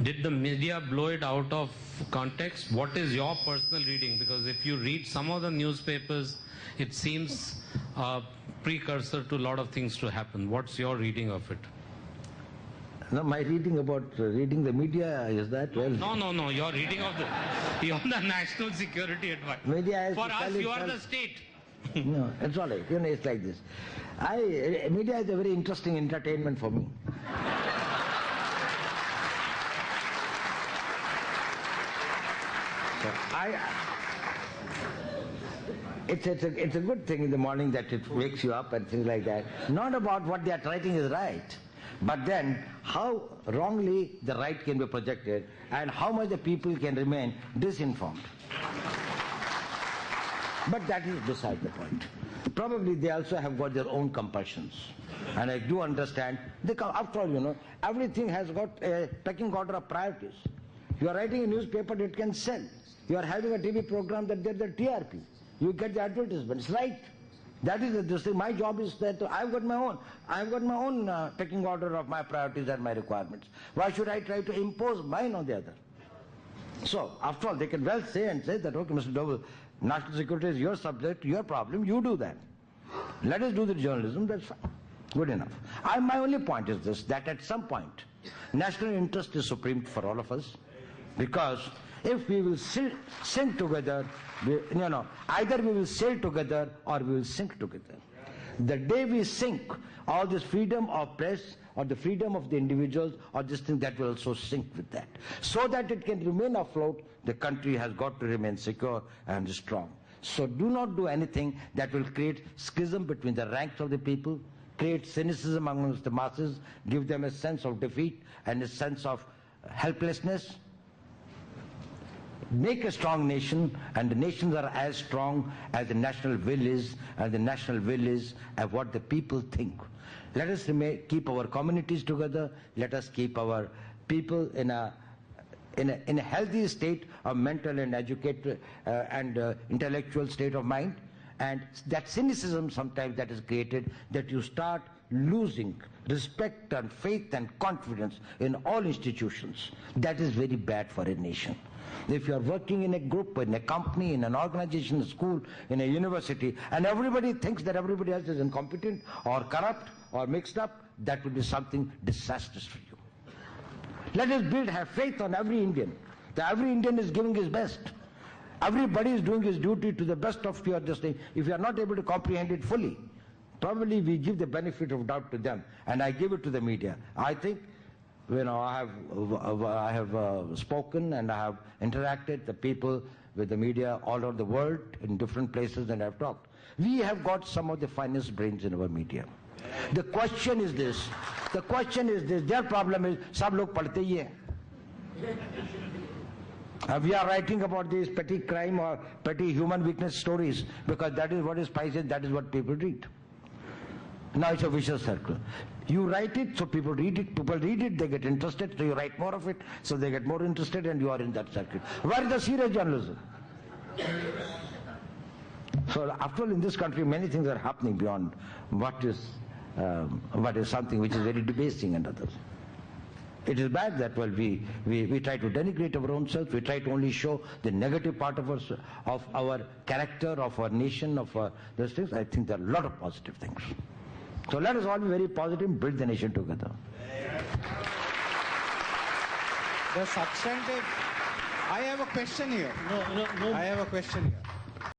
Did the media blow it out of context? What is your personal reading? Because if you read some of the newspapers, it seems a precursor to a lot of things to happen. What's your reading of it? No, my reading about reading the media is that, well... No. You're reading of you're the National Security Advisor. Media For us, you are the state. No, it's all right. It's like this. Media is a very interesting entertainment for me. It's a good thing in the morning that it wakes you up and things like that. Not about what they are writing is right, but then how wrongly the right can be projected and how much the people can remain disinformed. But that is beside the point. Probably they also have got their own compulsions. And I do understand, after all, everything has got a pecking order of priorities. You are writing a newspaper that can sell. You are having a TV program that gets the TRP. You get the advertisements, right? That is the thing. My job is that I've got my own pecking order of my priorities and my requirements. Why should I try to impose mine on the other? So, after all, they can well say that, okay, Mr. Doval, national security is your subject, your problem, you do that. Let us do the journalism, that's fine. Good enough. My only point is this, that at some point, national interest is supreme for all of us, because if we will sink together, either we will sail together or we will sink together. The day we sink, all this freedom of press or the freedom of the individuals or this thing, that will also sink with that. So that it can remain afloat, the country has got to remain secure and strong. So do not do anything that will create schism between the ranks of the people, create cynicism amongst the masses, give them a sense of defeat and a sense of helplessness. Make a strong nation, and the nations are as strong as the national will is, and the national will is what the people think. Let us keep our communities together. Let us keep our people in a healthy state of mental and educated and intellectual state of mind. And that cynicism sometimes that is created, that you start losing respect and faith and confidence in all institutions. That is very bad for a nation. If you are working in a group, in a company, in an organization, a school, in a university, and everybody thinks that everybody else is incompetent or corrupt or mixed up, that would be something disastrous for you. Let us have faith on every Indian. That every Indian is giving his best. Everybody is doing his duty to the best of your understanding. If you are not able to comprehend it fully, probably we give the benefit of doubt to them, and I give it to the media. I think, I have spoken and I have interacted the people with the media all over the world in different places, and I have talked. We have got some of the finest brains in our media. The question is this. Their problem is, sab log padhte hi hai. We are writing about these petty crime or petty human weakness stories because that is what is spicy, that is what people read. Now it's a vicious circle. You write it, so people read it, they get interested, so you write more of it, so they get more interested, and you are in that circle. Where is the serious journalism? So after all, in this country, many things are happening beyond what is something which is very debasing and others. It is bad that, we try to denigrate our own self, we try to only show the negative part of our character, of our nation, of those things. I think there are a lot of positive things. So let us all be very positive and build the nation together. The substantive... I have a question here. No. I have a question here.